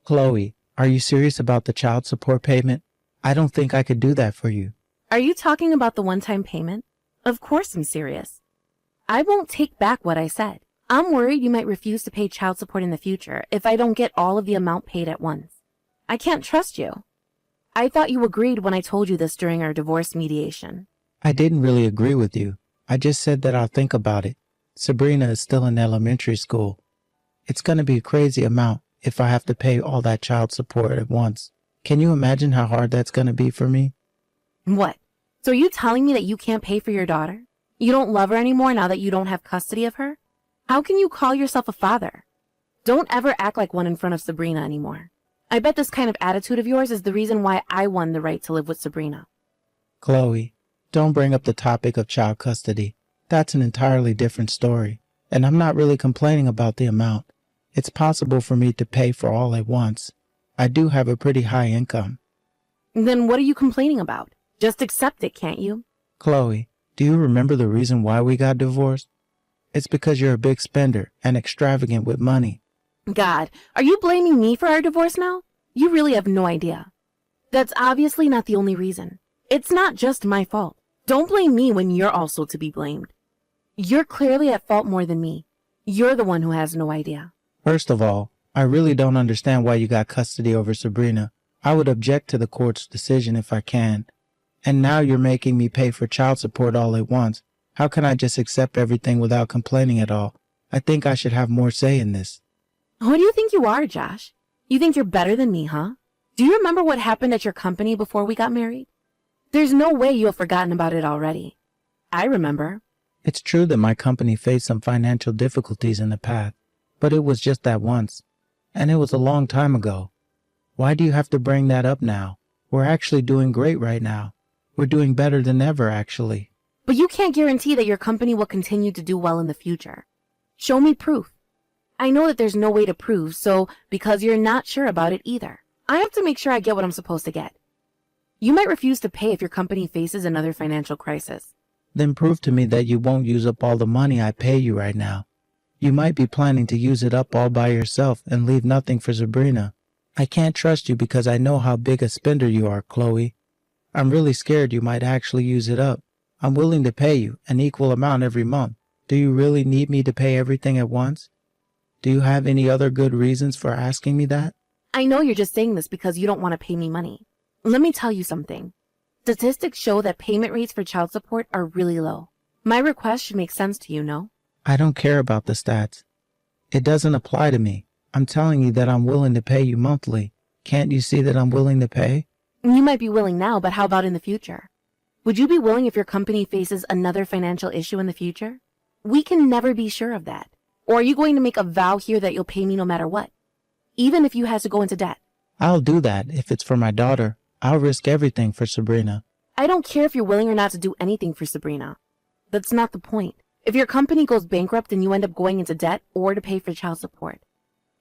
Chloe, are you serious about the child support payment? I don't think I could do that for you. Are you talking about the one-time payment? Of course I'm serious. I won't take back what I said. I'm worried you might refuse to pay child support in the future if I don't get all of the amount paid at once. I can't trust you. I thought you agreed when I told you this during our divorce mediation. I didn't really agree with you. I just said that I'll think about it. Sabrina is still in elementary school. It's going to be a crazy amount if I have to pay all that child support at once. Can you imagine how hard that's going to be for me? What? So are you telling me that you can't pay for your daughter? You don't love her anymore now that you don't have custody of her? How can you call yourself a father? Don't ever act like one in front of Sabrina anymore. I bet this kind of attitude of yours is the reason why I won the right to live with Sabrina. Chloe, don't bring up the topic of child custody. That's an entirely different story. And I'm not really complaining about the amount. It's possible for me to pay for all at once. I do have a pretty high income. Then what are you complaining about? Just accept it, can't you? Chloe, do you remember the reason why we got divorced? It's because you're a big spender and extravagant with money. God, are you blaming me for our divorce now? You really have no idea. That's obviously not the only reason. It's not just my fault. Don't blame me when you're also to be blamed. You're clearly at fault more than me. You're the one who has no idea. First of all, I really don't understand why you got custody over Sabrina. I would object to the court's decision if I can. And now you're making me pay for child support all at once. How can I just accept everything without complaining at all? I think I should have more say in this. Who do you think you are, Josh? You think you're better than me, huh? Do you remember what happened at your company before we got married? There's no way you have forgotten about it already. I remember. It's true that my company faced some financial difficulties in the past, but it was just that once. And it was a long time ago. Why do you have to bring that up now? We're actually doing great right now. We're doing better than ever, actually. But you can't guarantee that your company will continue to do well in the future. Show me proof. I know that there's no way to prove, so because you're not sure about it either, I have to make sure I get what I'm supposed to get. You might refuse to pay if your company faces another financial crisis. Then prove to me that you won't use up all the money I pay you right now. You might be planning to use it up all by yourself and leave nothing for Sabrina. I can't trust you because I know how big a spender you are, Chloe. I'm really scared you might actually use it up. I'm willing to pay you an equal amount every month. Do you really need me to pay everything at once? Do you have any other good reasons for asking me that? I know you're just saying this because you don't want to pay me money. Let me tell you something. Statistics show that payment rates for child support are really low. My request should make sense to you, no? I don't care about the stats. It doesn't apply to me. I'm telling you that I'm willing to pay you monthly. Can't you see that I'm willing to pay? You might be willing now, but how about in the future? Would you be willing if your company faces another financial issue in the future? We can never be sure of that. Or are you going to make a vow here that you'll pay me no matter what? Even if you have to go into debt? I'll do that if it's for my daughter. I'll risk everything for Sabrina. I don't care if you're willing or not to do anything for Sabrina. That's not the point. If your company goes bankrupt and you end up going into debt or to pay for child support,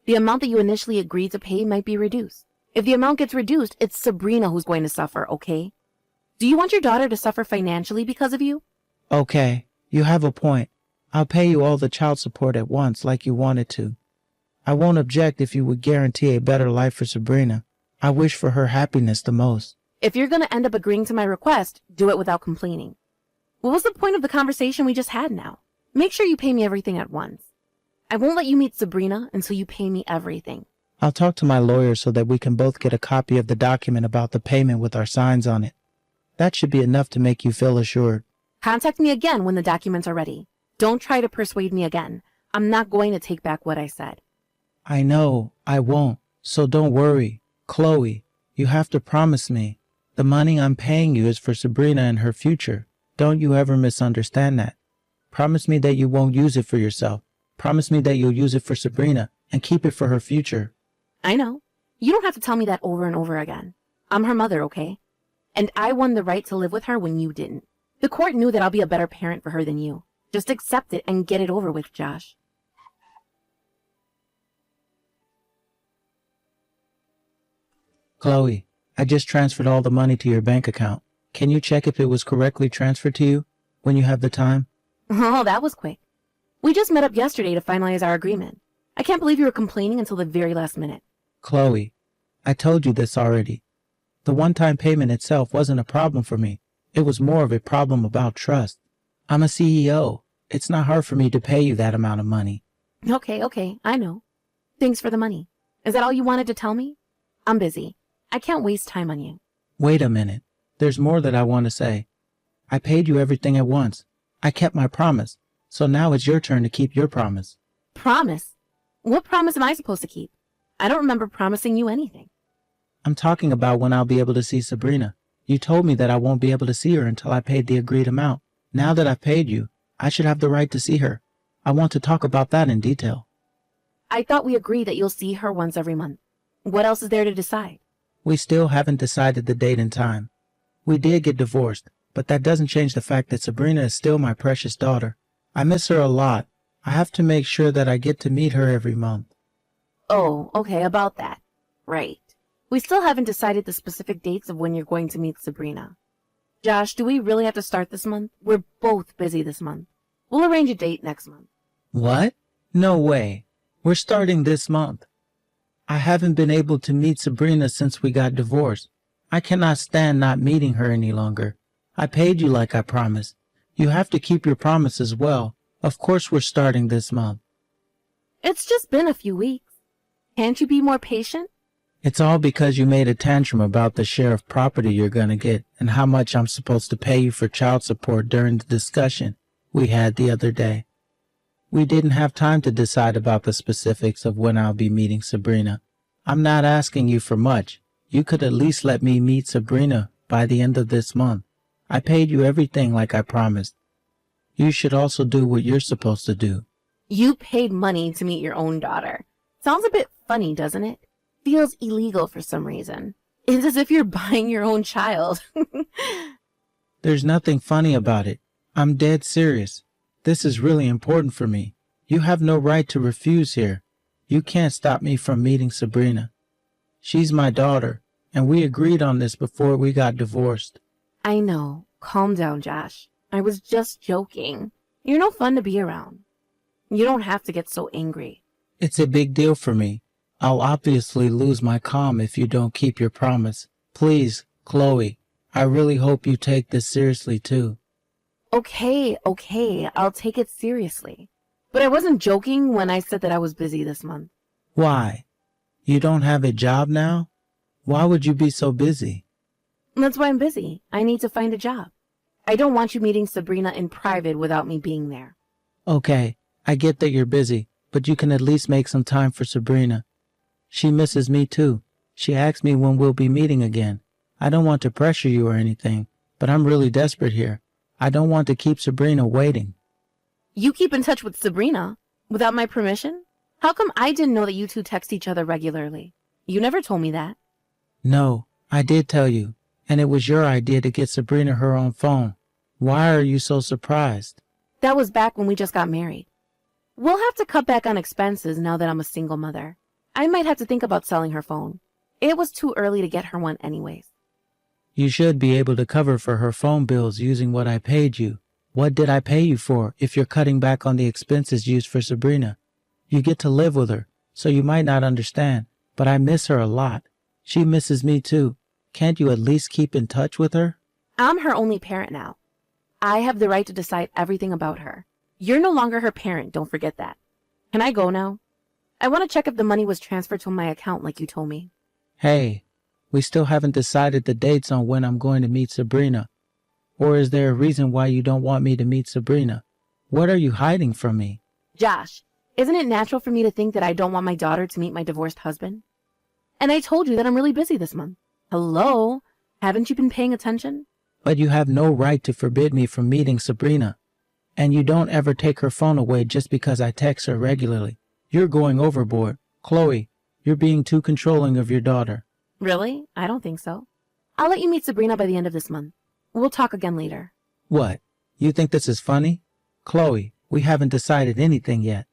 the amount that you initially agreed to pay might be reduced. If the amount gets reduced, it's Sabrina who's going to suffer, okay? Do you want your daughter to suffer financially because of you? Okay, you have a point. I'll pay you all the child support at once like you wanted to. I won't object if you would guarantee a better life for Sabrina. I wish for her happiness the most. If you're going to end up agreeing to my request, do it without complaining. What was the point of the conversation we just had now? Make sure you pay me everything at once. I won't let you meet Sabrina until you pay me everything. I'll talk to my lawyer so that we can both get a copy of the document about the payment with our signs on it. That should be enough to make you feel assured. Contact me again when the documents are ready. Don't try to persuade me again. I'm not going to take back what I said. I know, I won't. So don't worry. Chloe, you have to promise me. The money I'm paying you is for Sabrina and her future. Don't you ever misunderstand that. Promise me that you won't use it for yourself. Promise me that you'll use it for Sabrina and keep it for her future. I know. You don't have to tell me that over and over again. I'm her mother, okay? And I won the right to live with her when you didn't. The court knew that I'll be a better parent for her than you. Just accept it and get it over with, Josh. Chloe, I just transferred all the money to your bank account. Can you check if it was correctly transferred to you when you have the time? Oh, that was quick. We just met up yesterday to finalize our agreement. I can't believe you were complaining until the very last minute. Chloe, I told you this already. The one-time payment itself wasn't a problem for me. It was more of a problem about trust. I'm a CEO. It's not hard for me to pay you that amount of money. Okay, I know. Thanks for the money. Is that all you wanted to tell me? I'm busy. I can't waste time on you. Wait a minute. There's more that I want to say. I paid you everything at once. I kept my promise. So now it's your turn to keep your promise. Promise? What promise am I supposed to keep? I don't remember promising you anything. I'm talking about when I'll be able to see Sabrina. You told me that I won't be able to see her until I paid the agreed amount. Now that I've paid you, I should have the right to see her. I want to talk about that in detail. I thought we agreed that you'll see her once every month. What else is there to decide? We still haven't decided the date and time. We did get divorced, but that doesn't change the fact that Sabrina is still my precious daughter. I miss her a lot. I have to make sure that I get to meet her every month. Oh, okay, about that. Right. We still haven't decided the specific dates of when you're going to meet Sabrina. Josh, do we really have to start this month? We're both busy this month. We'll arrange a date next month. What? No way. We're starting this month. I haven't been able to meet Sabrina since we got divorced. I cannot stand not meeting her any longer. I paid you like I promised. You have to keep your promise as well. Of course we're starting this month. It's just been a few weeks. Can't you be more patient? It's all because you made a tantrum about the share of property you're gonna get and how much I'm supposed to pay you for child support during the discussion we had the other day. We didn't have time to decide about the specifics of when I'll be meeting Sabrina. I'm not asking you for much. You could at least let me meet Sabrina by the end of this month. I paid you everything like I promised. You should also do what you're supposed to do. You paid money to meet your own daughter. Sounds a bit funny, doesn't it? Feels illegal for some reason. It's as if you're buying your own child. There's nothing funny about it. I'm dead serious. This is really important for me. You have no right to refuse here. You can't stop me from meeting Sabrina. She's my daughter, and we agreed on this before we got divorced. I know. Calm down, Josh. I was just joking. You're no fun to be around. You don't have to get so angry. It's a big deal for me. I'll obviously lose my calm if you don't keep your promise. Please, Chloe, I really hope you take this seriously too. Okay, I'll take it seriously. But I wasn't joking when I said that I was busy this month. Why? You don't have a job now? Why would you be so busy? That's why I'm busy. I need to find a job. I don't want you meeting Sabrina in private without me being there. Okay, I get that you're busy, but you can at least make some time for Sabrina. She misses me too. She asked me when we'll be meeting again. I don't want to pressure you or anything, but I'm really desperate here. I don't want to keep Sabrina waiting. You keep in touch with Sabrina without my permission? How come I didn't know that you two text each other regularly? You never told me that. No, I did tell you, and it was your idea to get Sabrina her own phone. Why are you so surprised? That was back when we just got married. We'll have to cut back on expenses now that I'm a single mother. I might have to think about selling her phone. It was too early to get her one anyways. You should be able to cover for her phone bills using what I paid you. What did I pay you for if you're cutting back on the expenses used for Sabrina? You get to live with her, so you might not understand, but I miss her a lot. She misses me too. Can't you at least keep in touch with her? I'm her only parent now. I have the right to decide everything about her. You're no longer her parent, don't forget that. Can I go now? I want to check if the money was transferred to my account like you told me. Hey, we still haven't decided the dates on when I'm going to meet Sabrina. Or is there a reason why you don't want me to meet Sabrina? What are you hiding from me? Josh, isn't it natural for me to think that I don't want my daughter to meet my divorced husband? And I told you that I'm really busy this month. Hello? Haven't you been paying attention? But you have no right to forbid me from meeting Sabrina. And you don't ever take her phone away just because I text her regularly. You're going overboard. Chloe, you're being too controlling of your daughter. Really? I don't think so. I'll let you meet Sabrina by the end of this month. We'll talk again later. What? You think this is funny? Chloe, we haven't decided anything yet.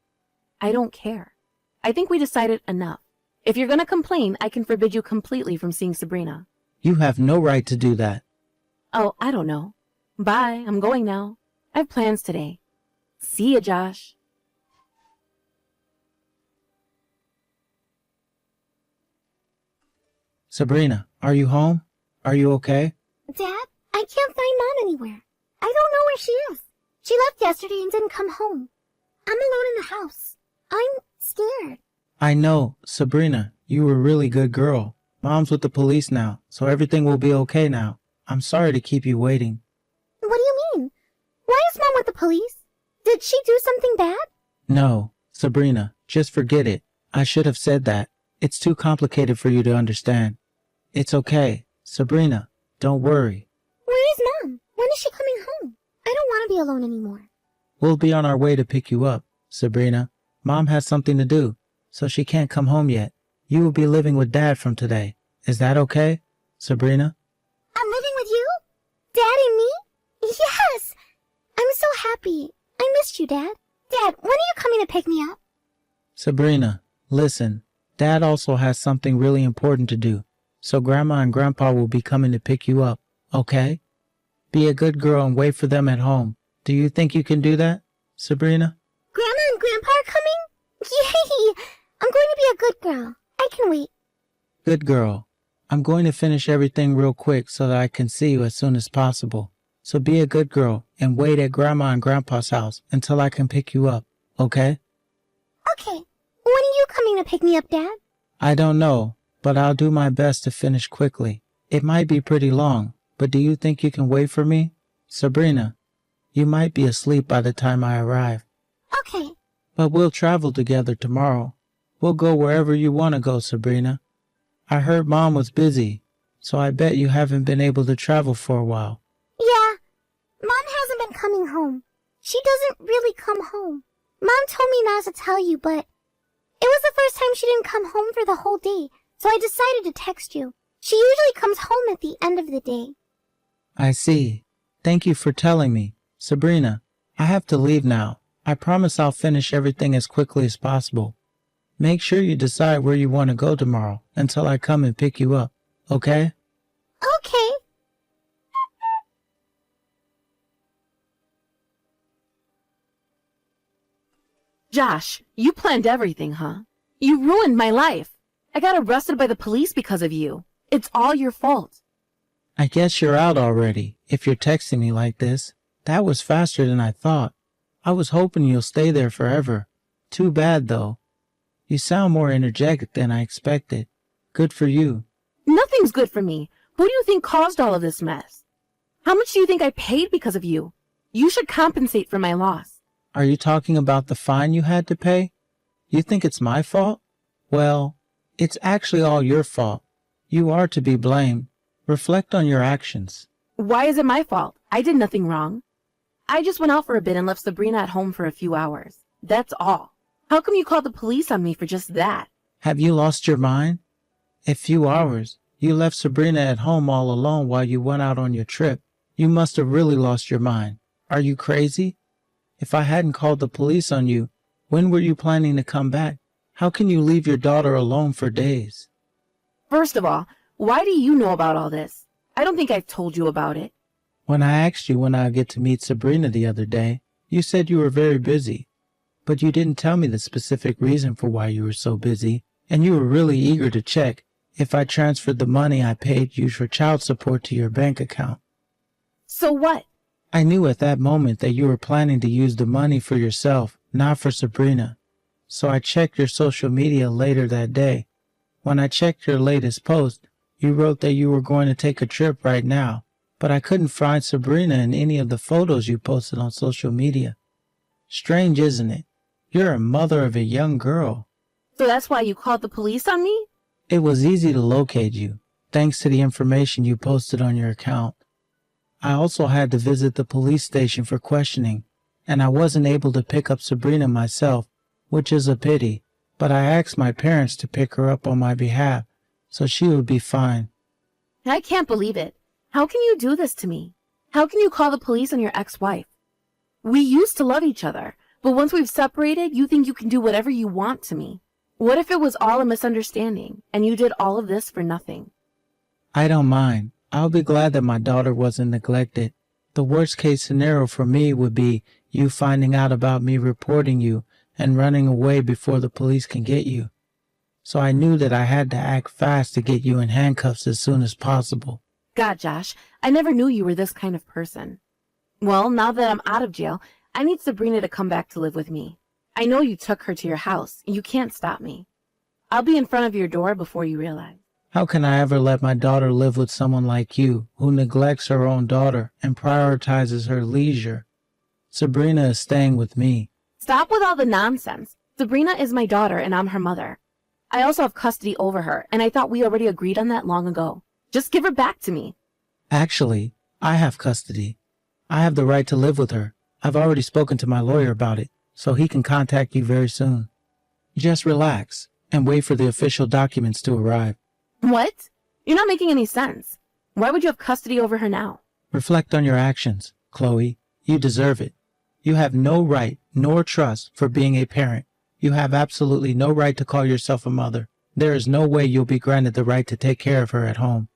I don't care. I think we decided enough. If you're going to complain, I can forbid you completely from seeing Sabrina. You have no right to do that. Oh, I don't know. Bye. I'm going now. I have plans today. See ya, Josh. Sabrina, are you home? Are you okay? Dad, I can't find Mom anywhere. I don't know where she is. She left yesterday and didn't come home. I'm alone in the house. I'm scared. I know, Sabrina, you were a really good girl. Mom's with the police now, so everything will be okay now. I'm sorry to keep you waiting. What do you mean? Why is Mom with the police? Did she do something bad? No, Sabrina, just forget it. I should have said that. It's too complicated for you to understand. It's okay. Sabrina, don't worry. Where is Mom? When is she coming home? I don't want to be alone anymore. We'll be on our way to pick you up, Sabrina. Mom has something to do, so she can't come home yet. You will be living with Dad from today. Is that okay, Sabrina? I'm living with you? Dad and me? Yes! I'm so happy. I missed you, Dad. Dad, when are you coming to pick me up? Sabrina, listen. Dad also has something really important to do, so Grandma and Grandpa will be coming to pick you up, okay? Be a good girl and wait for them at home. Do you think you can do that, Sabrina? Grandma and Grandpa are coming? Yay! I'm going to be a good girl. I can wait. Good girl. I'm going to finish everything real quick so that I can see you as soon as possible. So be a good girl and wait at Grandma and Grandpa's house until I can pick you up, okay? Okay. When are you coming to pick me up, Dad? I don't know, but I'll do my best to finish quickly. It might be pretty long, but do you think you can wait for me? Sabrina, you might be asleep by the time I arrive. Okay. But we'll travel together tomorrow. We'll go wherever you want to go, Sabrina. I heard Mom was busy, so I bet you haven't been able to travel for a while. Yeah. Mom hasn't been coming home. She doesn't really come home. Mom told me not to tell you, but it was the first time she didn't come home for the whole day, so I decided to text you. She usually comes home at the end of the day. I see. Thank you for telling me. Sabrina, I have to leave now. I promise I'll finish everything as quickly as possible. Make sure you decide where you want to go tomorrow until I come and pick you up, okay? Okay. Josh, you planned everything, huh? You ruined my life. I got arrested by the police because of you. It's all your fault. I guess you're out already, if you're texting me like this. That was faster than I thought. I was hoping you'll stay there forever. Too bad, though. You sound more energetic than I expected. Good for you. Nothing's good for me. Who do you think caused all of this mess? How much do you think I paid because of you? You should compensate for my loss. Are you talking about the fine you had to pay? You think it's my fault? Well, it's actually all your fault. You are to be blamed. Reflect on your actions. Why is it my fault? I did nothing wrong. I just went out for a bit and left Sabrina at home for a few hours. That's all. How come you called the police on me for just that? Have you lost your mind? A few hours. You left Sabrina at home all alone while you went out on your trip. You must have really lost your mind. Are you crazy? If I hadn't called the police on you, when were you planning to come back? How can you leave your daughter alone for days? First of all, why do you know about all this? I don't think I've told you about it. When I asked you when I'd get to meet Sabrina the other day, you said you were very busy. But you didn't tell me the specific reason for why you were so busy, and you were really eager to check if I transferred the money I paid you for child support to your bank account. So what? I knew at that moment that you were planning to use the money for yourself, not for Sabrina. So I checked your social media later that day. When I checked your latest post, you wrote that you were going to take a trip right now, but I couldn't find Sabrina in any of the photos you posted on social media. Strange, isn't it? You're a mother of a young girl. So that's why you called the police on me? It was easy to locate you, thanks to the information you posted on your account. I also had to visit the police station for questioning, and I wasn't able to pick up Sabrina myself, which is a pity, but I asked my parents to pick her up on my behalf, so she would be fine. I can't believe it. How can you do this to me? How can you call the police on your ex-wife? We used to love each other, but once we've separated, you think you can do whatever you want to me. What if it was all a misunderstanding, and you did all of this for nothing? I don't mind. I'll be glad that my daughter wasn't neglected. The worst case scenario for me would be you finding out about me reporting you and running away before the police can get you. So I knew that I had to act fast to get you in handcuffs as soon as possible. God, Josh, I never knew you were this kind of person. Well, now that I'm out of jail, I need Sabrina to come back to live with me. I know you took her to your house. You can't stop me. I'll be in front of your door before you realize. How can I ever let my daughter live with someone like you, who neglects her own daughter and prioritizes her leisure? Sabrina is staying with me. Stop with all the nonsense. Sabrina is my daughter and I'm her mother. I also have custody over her, and I thought we already agreed on that long ago. Just give her back to me. Actually, I have custody. I have the right to live with her. I've already spoken to my lawyer about it, so he can contact you very soon. Just relax and wait for the official documents to arrive. What? You're not making any sense. Why would you have custody over her now? Reflect on your actions, Chloe. You deserve it. You have no right nor trust for being a parent. You have absolutely no right to call yourself a mother. There is no way you'll be granted the right to take care of her at home.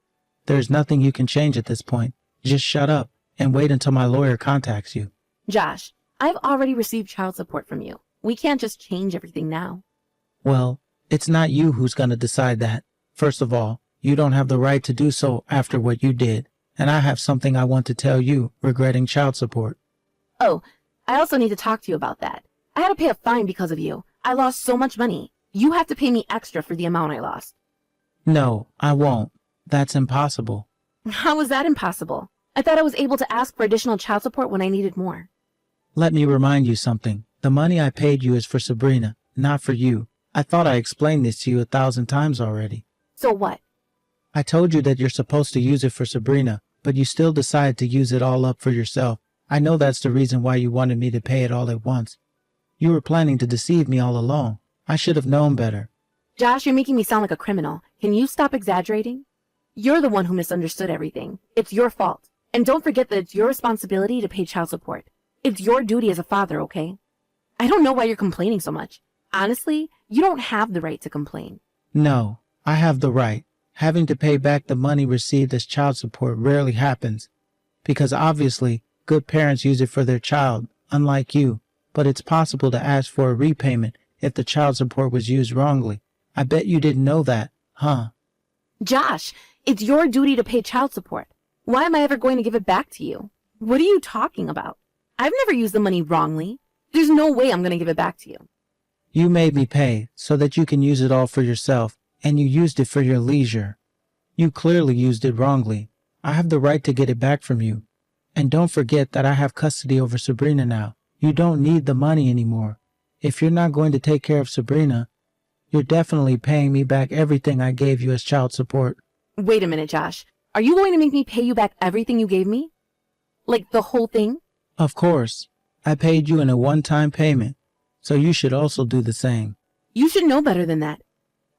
There is nothing you can change at this point. Just shut up and wait until my lawyer contacts you. Josh, I've already received child support from you. We can't just change everything now. Well, it's not you who's going to decide that. First of all, you don't have the right to do so after what you did. And I have something I want to tell you regarding child support. Oh, I also need to talk to you about that. I had to pay a fine because of you. I lost so much money. You have to pay me extra for the amount I lost. No, I won't. That's impossible. How is that impossible? I thought I was able to ask for additional child support when I needed more. Let me remind you something. The money I paid you is for Sabrina, not for you. I thought I explained this to you 1,000 times already. So what? I told you that you're supposed to use it for Sabrina, but you still decided to use it all up for yourself. I know that's the reason why you wanted me to pay it all at once. You were planning to deceive me all along. I should have known better. Josh, you're making me sound like a criminal. Can you stop exaggerating? You're the one who misunderstood everything. It's your fault. And don't forget that it's your responsibility to pay child support. It's your duty as a father, okay? I don't know why you're complaining so much. Honestly, you don't have the right to complain. No, I have the right. Having to pay back the money received as child support rarely happens. Because obviously, good parents use it for their child, unlike you. But it's possible to ask for a repayment if the child support was used wrongly. I bet you didn't know that, huh? Josh, it's your duty to pay child support. Why am I ever going to give it back to you? What are you talking about? I've never used the money wrongly. There's no way I'm going to give it back to you. You made me pay so that you can use it all for yourself, and you used it for your leisure. You clearly used it wrongly. I have the right to get it back from you. And don't forget that I have custody over Sabrina now. You don't need the money anymore. If you're not going to take care of Sabrina, you're definitely paying me back everything I gave you as child support. Wait a minute, Josh. Are you going to make me pay you back everything you gave me? Like the whole thing? Of course. I paid you in a one-time payment, so you should also do the same. You should know better than that.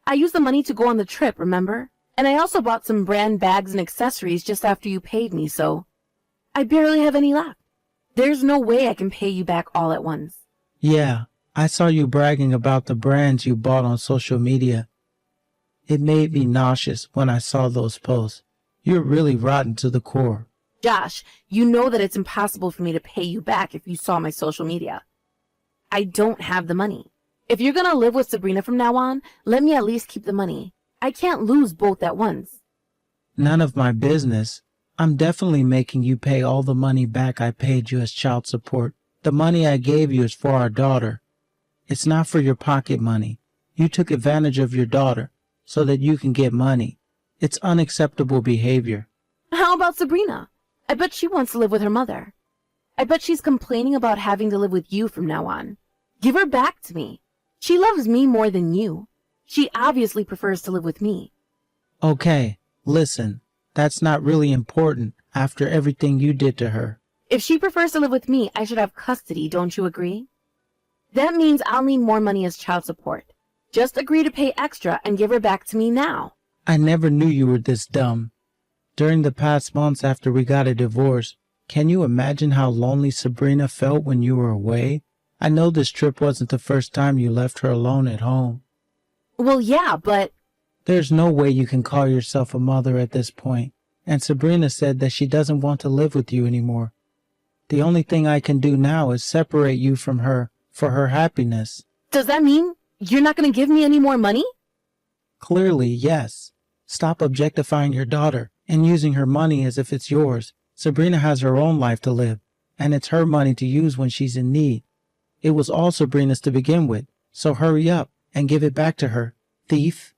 I used the money to go on the trip, remember? And I also bought some brand bags and accessories just after you paid me, so I barely have any left. There's no way I can pay you back all at once. Yeah, I saw you bragging about the brands you bought on social media. It made me nauseous when I saw those posts. You're really rotten to the core. Josh, you know that it's impossible for me to pay you back if you saw my social media. I don't have the money. If you're gonna live with Sabrina from now on, let me at least keep the money. I can't lose both at once. None of my business. I'm definitely making you pay all the money back I paid you as child support. The money I gave you is for our daughter. It's not for your pocket money. You took advantage of your daughter so that you can get money. It's unacceptable behavior. How about Sabrina? I bet she wants to live with her mother. I bet she's complaining about having to live with you from now on. Give her back to me. She loves me more than you. She obviously prefers to live with me. Okay, listen. That's not really important after everything you did to her. If she prefers to live with me, I should have custody, don't you agree? That means I'll need more money as child support. Just agree to pay extra and give her back to me now. I never knew you were this dumb. During the past months after we got a divorce, can you imagine how lonely Sabrina felt when you were away? I know this trip wasn't the first time you left her alone at home. Well, yeah, but... There's no way you can call yourself a mother at this point, and Sabrina said that she doesn't want to live with you anymore. The only thing I can do now is separate you from her for her happiness. Does that mean you're not going to give me any more money? Clearly, yes. Stop objectifying your daughter and using her money as if it's yours. Sabrina has her own life to live, and it's her money to use when she's in need. It was all Sabrina's to begin with, so hurry up and give it back to her, thief.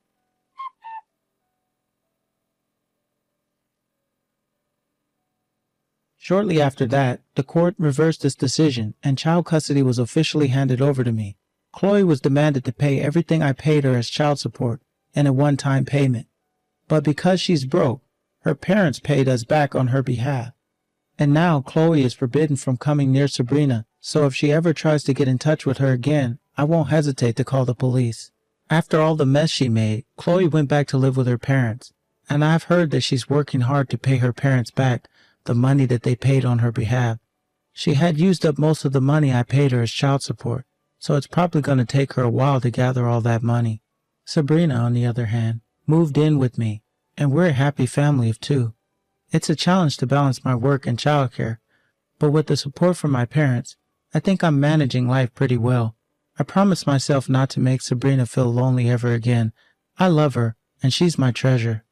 Shortly after that, the court reversed its decision and child custody was officially handed over to me. Chloe was demanded to pay everything I paid her as child support in a one-time payment. But because she's broke, her parents paid us back on her behalf. And now Chloe is forbidden from coming near Sabrina, so if she ever tries to get in touch with her again, I won't hesitate to call the police. After all the mess she made, Chloe went back to live with her parents, and I've heard that she's working hard to pay her parents back the money that they paid on her behalf. She had used up most of the money I paid her as child support, so it's probably going to take her a while to gather all that money. Sabrina, on the other hand, moved in with me, and we're a happy family of 2. It's a challenge to balance my work and childcare, but with the support from my parents, I think I'm managing life pretty well. I promised myself not to make Sabrina feel lonely ever again. I love her, and she's my treasure.